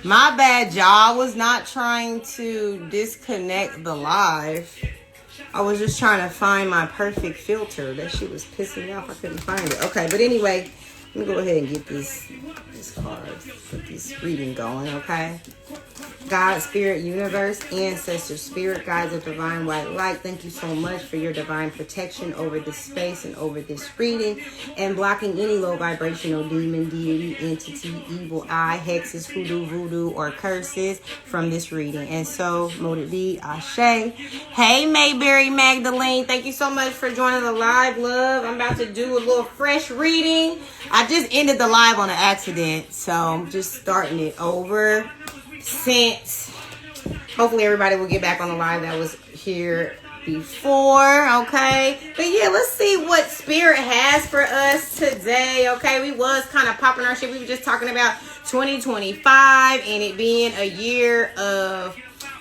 My bad, y'all. I was not trying to disconnect the live. I was just trying to find my perfect filter. That shit was pissing me off. I couldn't find it. Okay, but anyway, let me go ahead and get this card, get this reading going, okay? God, Spirit, Universe, Ancestors, Spirit, Guides of Divine White Light, thank you so much for your divine protection over this space and over this reading and blocking any low vibrational demon, deity, entity, evil eye, hexes, hoodoo, voodoo, or curses from this reading. And so, mote it be, Ashe. Hey, Mayberry Magdalene, thank you so much for joining the live, love. I'm about to do a little fresh reading. I just ended the live on an accident, so I'm just starting it over. Since hopefully everybody will get back on the live that was here before, okay? But yeah, let's see what Spirit has for us today, okay? We was kind of popping our shit. We were just talking about 2025 and it being a year of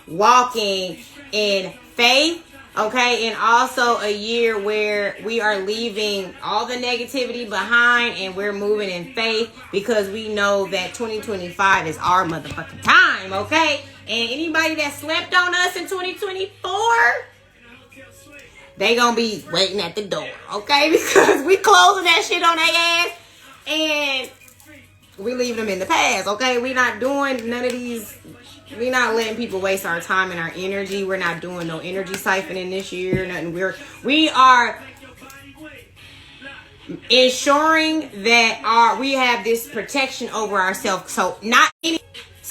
walking in faith, okay? And also a year where we are leaving all the negativity behind and we're moving in faith because we know that 2025 is our motherfucking time, okay? And anybody that slept on us in 2024, they gonna be waiting at the door, okay? Because we closing that shit on their ass and we leaving them in the past, okay? We not doing none of these. We're not letting people waste our time and our energy. We're not doing no energy siphoning this year. Nothing. We are ensuring that we have this protection over ourselves. So not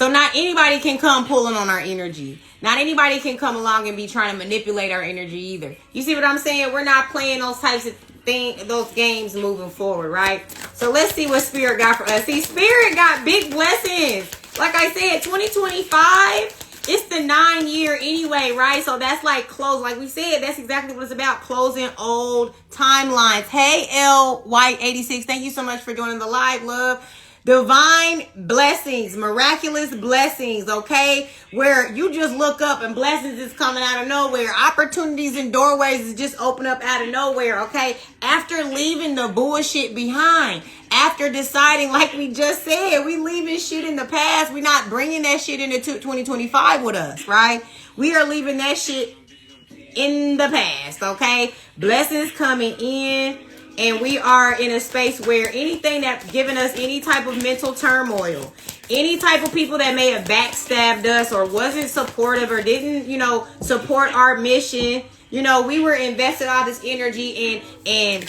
anybody can come pulling on our energy. Not anybody can come along and be trying to manipulate our energy either. You see what I'm saying? We're not playing those types of those games moving forward, right? So let's see what Spirit got for us. See, Spirit got big blessings. Like I said, 2025, it's the 9-year anyway, right? So that's like close. Like we said, that's exactly what it's about, closing old timelines. Hey, L White 86, thank you so much for joining the live, love. Divine blessings, miraculous blessings, okay? Where you just look up and blessings is coming out of nowhere. Opportunities and doorways is just open up out of nowhere, okay? After leaving the bullshit behind. After deciding, like we just said, we leaving shit in the past. We're not bringing that shit into 2025 with us, right? We are leaving that shit in the past, okay? Blessings coming in. And we are in a space where anything that's given us any type of mental turmoil, any type of people that may have backstabbed us or wasn't supportive or didn't, support our mission, we were invested all this energy in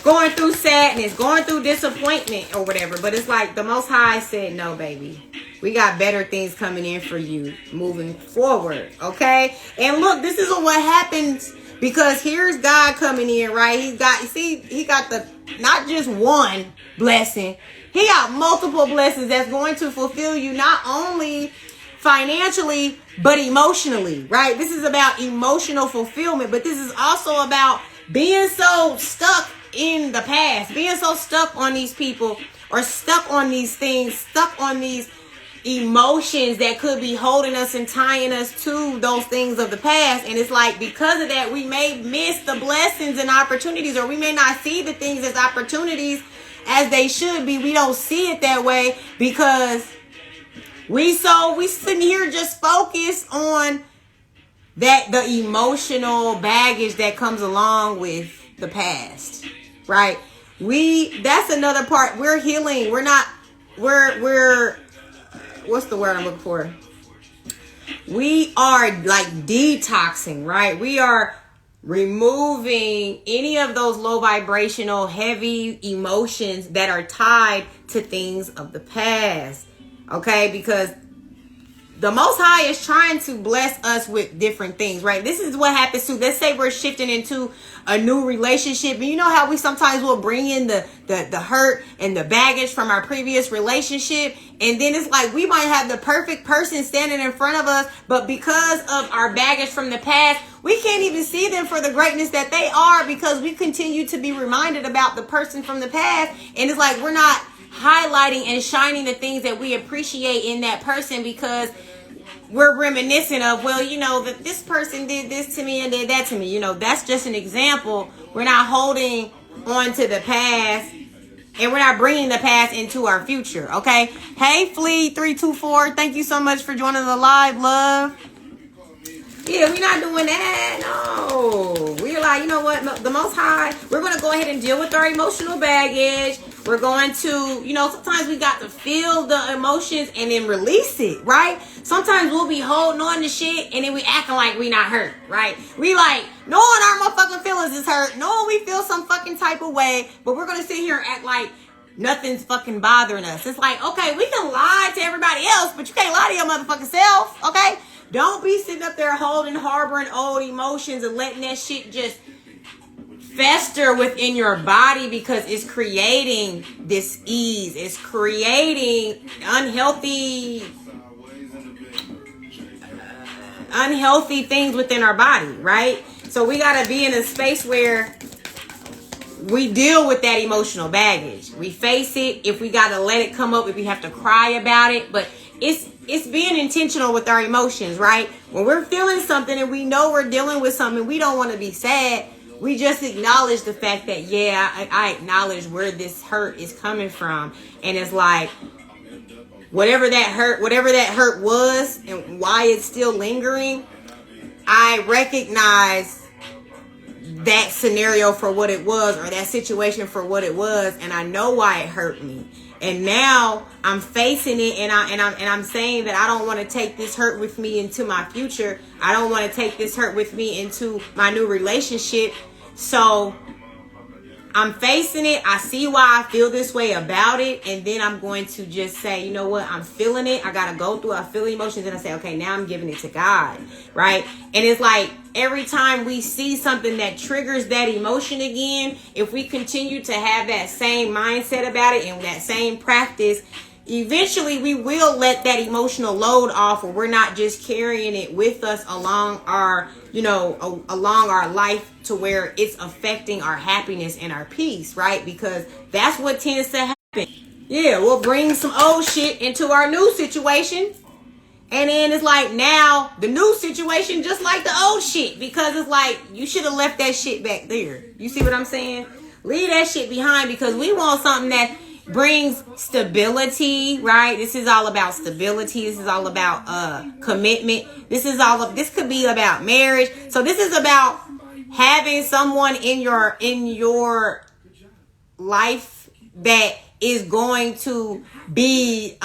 going through sadness, going through disappointment or whatever. But it's like the Most High said, no, baby. We got better things coming in for you moving forward, okay? And look, this is what happens. Because here's God coming in, right? He got the not just one blessing. He got multiple blessings that's going to fulfill you not only financially, but emotionally, right? This is about emotional fulfillment, but this is also about being so stuck in the past, being so stuck on these people or stuck on these things, stuck on these emotions that could be holding us and tying us to those things of the past. And it's like, because of that, we may miss the blessings and opportunities, or we may not see the things as opportunities as they should be. We don't see it that way because we sitting here just focused on the emotional baggage that comes along with the past, right? That's another part. We're healing. We're what's the word I'm looking for? We are like detoxing, right? We are removing any of those low vibrational, heavy emotions that are tied to things of the past, okay? Because the Most High is trying to bless us with different things, right? This is what happens to, let's say we're shifting into a new relationship. And you know how we sometimes will bring in the hurt and the baggage from our previous relationship. And then it's like we might have the perfect person standing in front of us, but because of our baggage from the past, we can't even see them for the greatness that they are because we continue to be reminded about the person from the past. And it's like we're not highlighting and shining the things that we appreciate in that person because we're reminiscent of, well, that this person did this to me and did that to me. That's just an example. We're not holding on to the past And we're not bringing the past into our future, okay? Hey, Flea324, thank you so much for joining the live, love. Yeah, we're not doing that. No. We're like, you know what? The Most High, we're going to go ahead and deal with our emotional baggage. We're going to, you know, sometimes we got to feel the emotions and then release it, right? Sometimes we'll be holding on to shit and then we acting like we not hurt, right? We like, knowing our motherfucking feelings is hurt, knowing we feel some fucking type of way, but we're going to sit here and act like nothing's fucking bothering us. It's like, okay, we can lie to everybody else, but you can't lie to your motherfucking self, okay? Don't be sitting up there harboring old emotions and letting that shit just fester within your body, because it's creating this ease. It's creating unhealthy things within our body, right? So we got to be in a space where we deal with that emotional baggage. We face it. If we got to let it come up, if we have to cry about it, but it's being intentional with our emotions, right? When we're feeling something and we know we're dealing with something, we don't want to be sad. We just acknowledge the fact that, yeah, I acknowledge where this hurt is coming from. And it's like, whatever that hurt was and why it's still lingering, I recognize that scenario for what it was, or that situation for what it was, and I know why it hurt me. And now I'm facing it, and I'm saying that I don't want to take this hurt with me into my future. I don't want to take this hurt with me into my new relationship. So I'm facing it. I see why I feel this way about it. And then I'm going to just say, you know what? I'm feeling it. I got to go through it. I feel emotions. And I say, okay, now I'm giving it to God. Right. And it's like every time we see something that triggers that emotion again, if we continue to have that same mindset about it and that same practice, eventually we will let that emotional load off, or we're not just carrying it with us along our, along our life, to where it's affecting our happiness and our peace, right? Because that's what tends to happen. Yeah, we'll bring some old shit into our new situation, and then it's like now the new situation just like the old shit, because it's like you should have left that shit back there. You see what I'm saying? Leave that shit behind, because we want something that brings stability, right? This is all about stability. This is all about commitment. This could be about marriage. So this is about having someone in your life that is going to be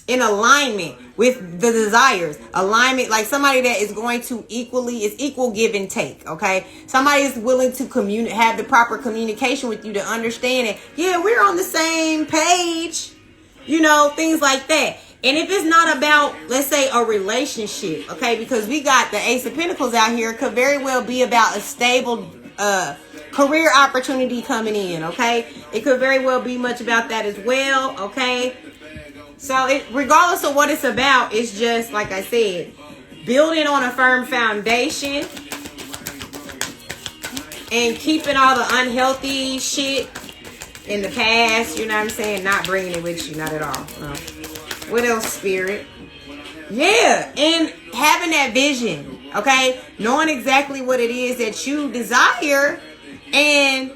in alignment with the desires. Alignment, like somebody that is going to equal give and take, okay? Somebody is willing to have the proper communication with you, to understand it. Yeah, we're on the same page, things like that. And if it's not about, let's say, a relationship, okay, because we got the Ace of Pentacles out here, it could very well be about a stable career opportunity coming in, okay? It could very well be much about that as well, okay? So regardless of what it's about, it's just, like I said, building on a firm foundation and keeping all the unhealthy shit in the past, you know what I'm saying? Not bringing it with you, not at all. No. What else, Spirit? Yeah, and having that vision, okay? Knowing exactly what it is that you desire and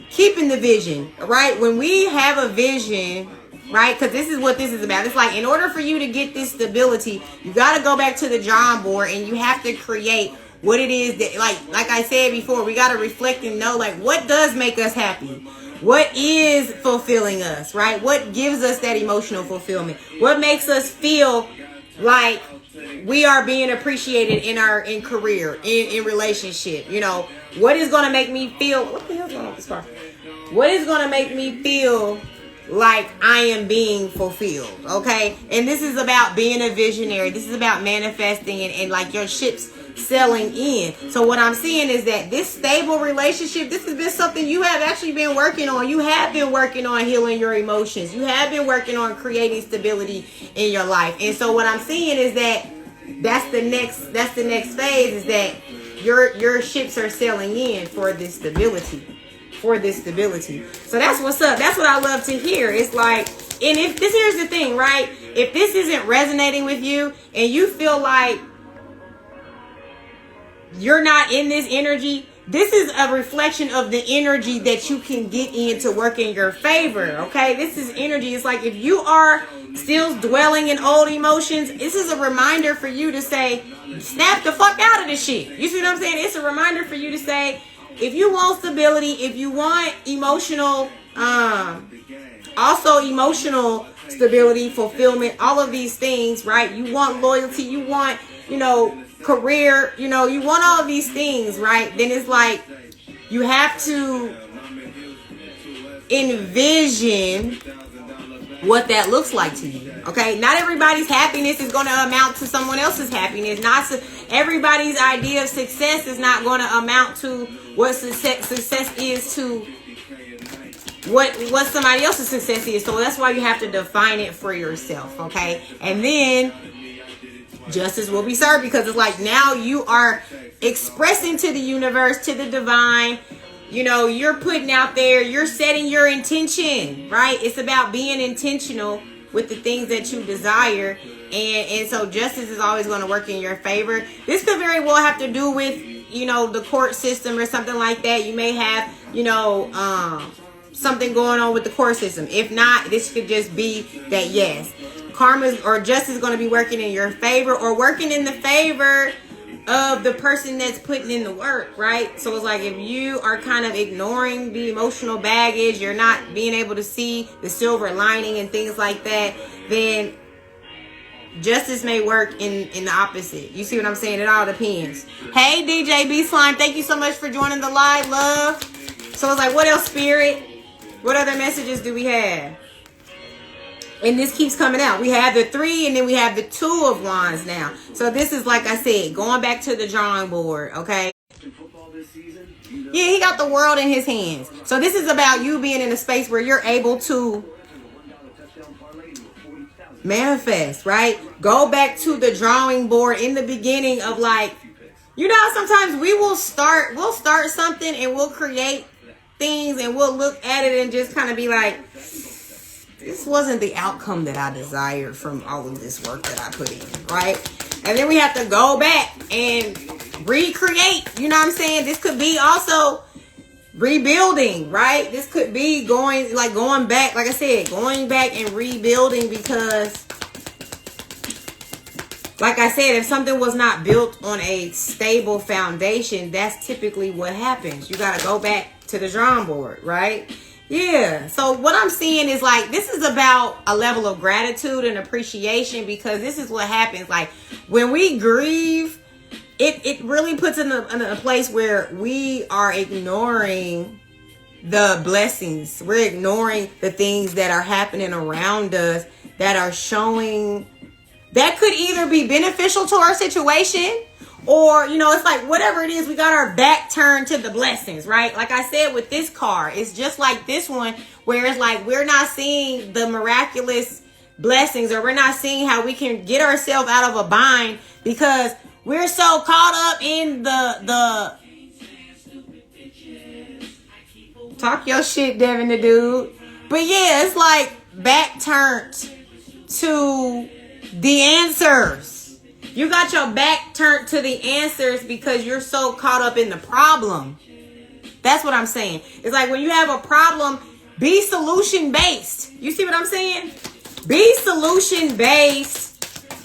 keeping the vision, right? When we have a vision, right? Because this is what this is about. It's like, in order for you to get this stability, you got to go back to the drawing board, and you have to create what it is that, like I said before, we got to reflect and know, like, what does make us happy? What is fulfilling us, right? What gives us that emotional fulfillment? What makes us feel like we are being appreciated in career, in relationship? What is going to make me feel, what the hell's going on with this car? What is going to make me feel like I am being fulfilled, okay? And this is about being a visionary. This is about manifesting and like your ship's selling in. So what I'm seeing is that this stable relationship, this has been something you have actually been working on. You have been working on healing your emotions. You have been working on creating stability in your life. And so what I'm seeing is that that's the next phase, is that your ships are selling in for this stability. So that's what's up. That's what I love to hear. It's like, and here's the thing, right? If this isn't resonating with you and you feel like you're not in this energy, this is a reflection of the energy that you can get in to work in your favor. Okay, this is energy. It's like if you are still dwelling in old emotions, this is a reminder for you to say, snap the fuck out of this shit. You see what I'm saying? It's a reminder for you to say, if you want stability, if you want emotional, also emotional stability, fulfillment, all of these things, right? You want loyalty, you want, career, you want all of these things, right? Then it's like you have to envision what that looks like to you. Okay, not everybody's happiness is going to amount to someone else's happiness. Not everybody's idea of success is not going to amount to what success is to what somebody else's success is. So that's why you have to define it for yourself. Okay, and then justice will be served, because it's like now you are expressing to the universe, to the divine, you're putting out there, you're setting your intention, right? It's about being intentional with the things that you desire. And so justice is always going to work in your favor. This could very well have to do with, the court system or something like that. You may have, something going on with the court system. If not, this could just be that, yes, karma or justice is going to be working in your favor, or working in the favor of the person that's putting in the work, right? So it's like if you are kind of ignoring the emotional baggage, you're not being able to see the silver lining and things like that, then justice may work in the opposite. You see what I'm saying? It all depends. Hey, DJ B Slime, thank you so much for joining the live, love. So it's like, what else, Spirit? What other messages do we have? And this keeps coming out. We have the 3 and then we have the 2 of wands now. So this is, like I said, going back to the drawing board, okay? Yeah, he got the world in his hands. So this is about you being in a space where you're able to manifest, right? Go back to the drawing board in the beginning of, like, sometimes we'll start something and we'll create things and we'll look at it and just kind of be like, this wasn't the outcome that I desired from all of this work that I put in, right? And then we have to go back and recreate, you know what I'm saying? This could be also rebuilding, right? This could be going back, like I said, going back and rebuilding, because, like I said, if something was not built on a stable foundation, that's typically what happens. You got to go back to the drawing board, right? Yeah. So what I'm seeing is, like, this is about a level of gratitude and appreciation, because this is what happens. Like, when we grieve, it really puts in a place where we are ignoring the blessings. We're ignoring the things that are happening around us that are showing that could either be beneficial to our situation, or, it's like whatever it is, we got our back turned to the blessings, right? Like I said, with this card, it's just like this one, where it's like we're not seeing the miraculous blessings, or we're not seeing how we can get ourselves out of a bind, because we're so caught up in the talk your shit, Devin the dude. But yeah, it's like back turned to the answers. You got your back turned to the answers because you're so caught up in the problem. That's what I'm saying. It's like when you have a problem, be solution based. You see what I'm saying? Be solution based,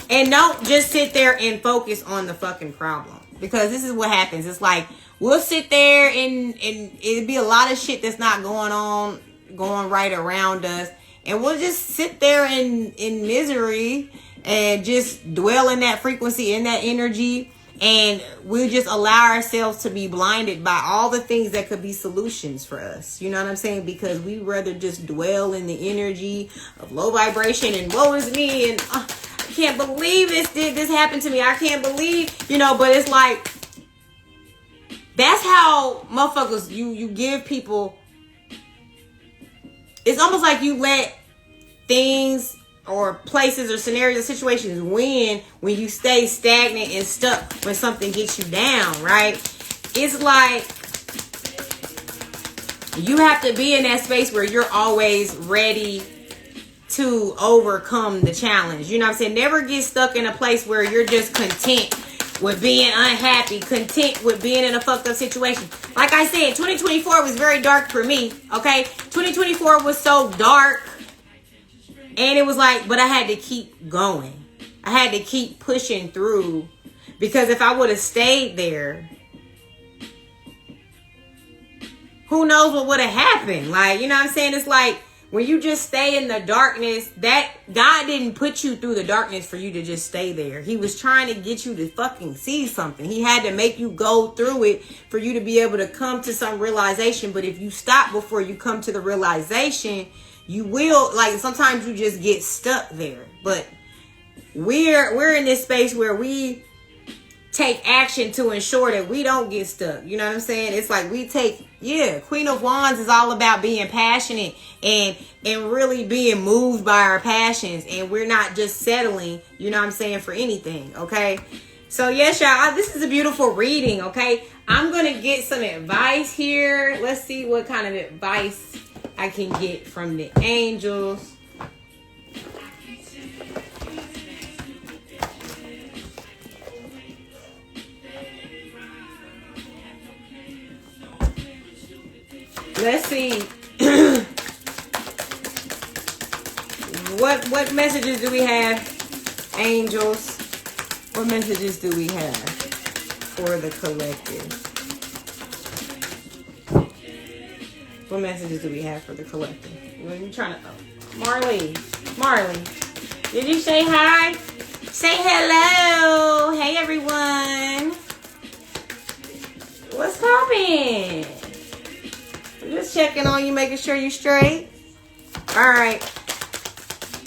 and don't just sit there and focus on the fucking problem. Because this is what happens. It's like we'll sit there and it'll be a lot of shit that's not going right around us. And we'll just sit there in misery and just dwell in that frequency, in that energy, and we'll just allow ourselves to be blinded by all the things that could be solutions for us. You know what I'm saying? Because we rather just dwell in the energy of low vibration and woe is me, and I can't believe this happened to me. I can't believe, but it's like, that's how motherfuckers, you give people, it's almost like you let things or places or scenarios, situations win when you stay stagnant and stuck when something gets you down, right? It's like you have to be in that space where you're always ready to overcome the challenge. You know what I'm saying? Never get stuck in a place where you're just content with being unhappy, content with being in a fucked up situation. Like I said, 2024 was very dark for me, okay? 2024 was so dark. And it was like, but I had to keep going. I had to keep pushing through. Because if I would have stayed there, who knows what would have happened? Like, you know what I'm saying? It's like, when you just stay in the darkness, that God didn't put you through the darkness for you to just stay there. He was trying to get you to fucking see something. He had to make you go through it for you to be able to come to some realization. But if you stop before you come to the realization, you will, like, sometimes you just get stuck there. But we're in this space where we take action to ensure that we don't get stuck. You know what I'm saying? It's like we take, Queen of Wands is all about being passionate and really being moved by our passions. And we're not just settling, you know what I'm saying, for anything, okay? So yes, y'all, this is a beautiful reading, okay? I'm going to get some advice here. Let's see what kind of advice I can get from the angels. Let's see. What messages do we have, angels? What messages do we have for the collective? What messages do we have for the collective? What are you trying to... Marley, did you say hi? Say hello. Hey, everyone. What's poppin'? Just checking on you, making sure you're straight. All right.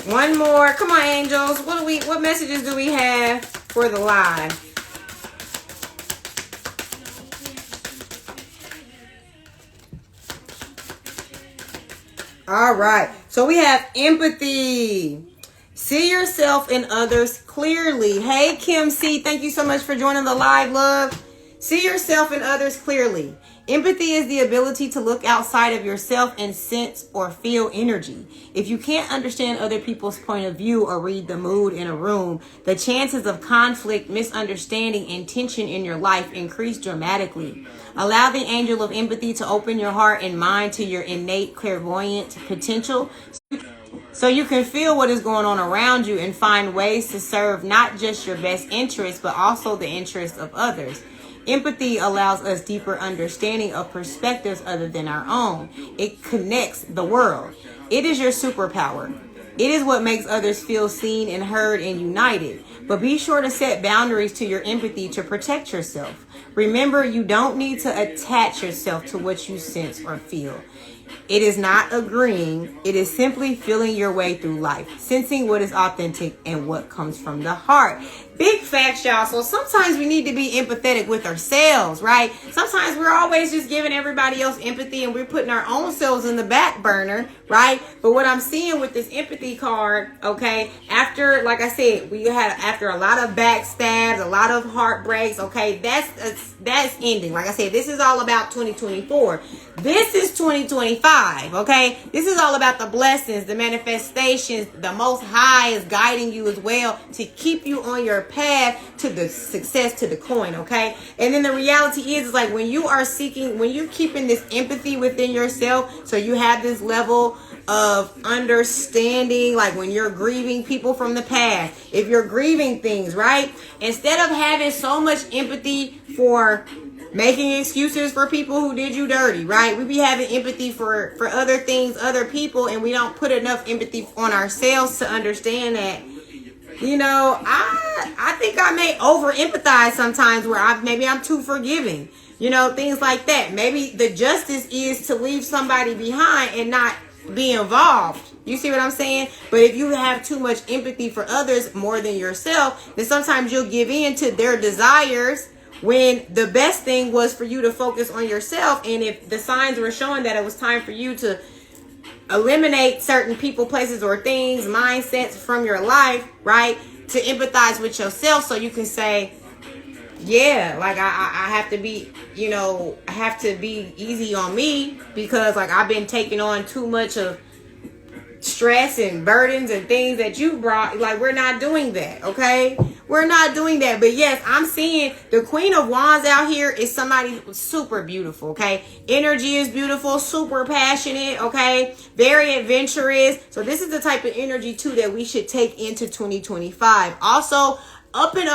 One more. Come on, angels. What messages do we have for the live? All right. So we have empathy. See yourself and others clearly. Hey, Kim C. Thank you so much for joining the live, love. See yourself and others clearly. Empathy is the ability to look outside of yourself and sense or feel energy. If you can't understand other people's point of view or read the mood in a room, the chances of conflict, misunderstanding, and tension in your life increase dramatically. Allow the angel of empathy to open your heart and mind to your innate clairvoyant potential so you can feel what is going on around you and find ways to serve not just your best interests, but also the interests of others. Empathy allows us deeper understanding of perspectives other than our own. It connects the world. It is your superpower. It is what makes others feel seen and heard and united. But be sure to set boundaries to your empathy to protect yourself. Remember, you don't need to attach yourself to what you sense or feel. It is not agreeing. It is simply feeling your way through life, sensing what is authentic and what comes from the heart. Big facts, y'all. So sometimes we need to be empathetic with ourselves, right? Sometimes we're always just giving everybody else empathy and we're putting our own selves in the back burner, right? But what I'm seeing with this empathy card, okay, after, like I said, after a lot of backstabs, a lot of heartbreaks, okay, that's ending. Like I said, this is all about 2024. This is 2025, okay? This is all about the blessings, the manifestations. The Most High is guiding you as well to keep you on your path to the success, to the coin, okay? And then the reality is like when you are seeking, when you're keeping this empathy within yourself, so you have this level of understanding, like when you're grieving people from the past, if you're grieving things, right? Instead of having so much empathy for making excuses for people who did you dirty, right? We be having empathy for other things, other people, and we don't put enough empathy on ourselves to understand that, you know, I think I may over empathize sometimes where maybe I'm too forgiving, you know, things like that. Maybe the justice is to leave somebody behind and not be involved. You see what I'm saying? But if you have too much empathy for others more than yourself, then sometimes you'll give in to their desires when the best thing was for you to focus on yourself. And if the signs were showing that it was time for you to eliminate certain people, places, or things, mindsets from your life, right? To empathize with yourself so you can say, yeah, like I have to be, you know, I have to be easy on me because like I've been taking on too much of stress and burdens and things that you brought. Like, we're not doing that, okay? We're not doing that. But yes, I'm seeing the Queen of Wands out here is somebody super beautiful, okay? Energy is beautiful, super passionate, okay? Very adventurous. So this is the type of energy too that we should take into 2025. Also, up in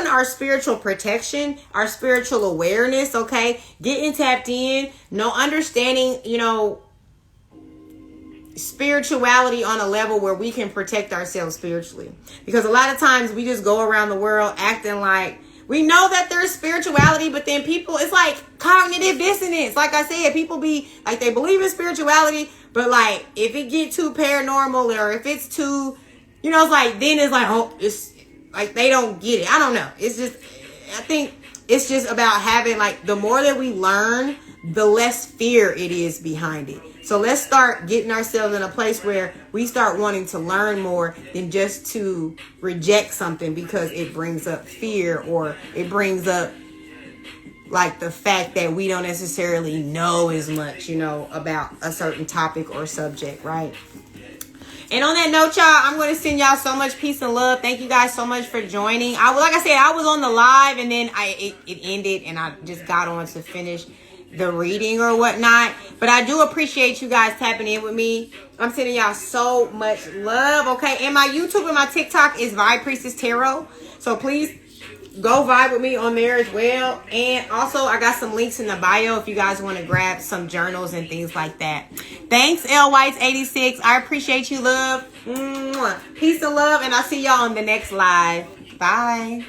our spiritual protection, our spiritual awareness, okay? Getting tapped in, understanding, spirituality on a level where we can protect ourselves spiritually. Because a lot of times we just go around the world acting like we know that there's spirituality, but then people, it's like cognitive dissonance. Like I said, people be like, they believe in spirituality, but like if it get too paranormal or if it's too, it's like, then it's like, oh, it's like they don't get it. I don't know. It's just, I think it's just about having, like, the more that we learn, the less fear it is behind it. So let's start getting ourselves in a place where we start wanting to learn more than just to reject something because it brings up fear or it brings up, like, the fact that we don't necessarily know as much, about a certain topic or subject, right? And on that note, y'all, I'm going to send y'all so much peace and love. Thank you guys so much for joining. Like I said, I was on the live and then it ended and I just got on to finish the reading or whatnot. But I do appreciate you guys tapping in with me. I'm sending y'all so much love, okay? And my YouTube and my TikTok is Vibe Priestess Tarot. So please go vibe with me on there as well. And also, I got some links in the bio if you guys want to grab some journals and things like that. Thanks, L Whites 86. I appreciate you, love. Peace and love, and I'll see y'all on the next live. Bye.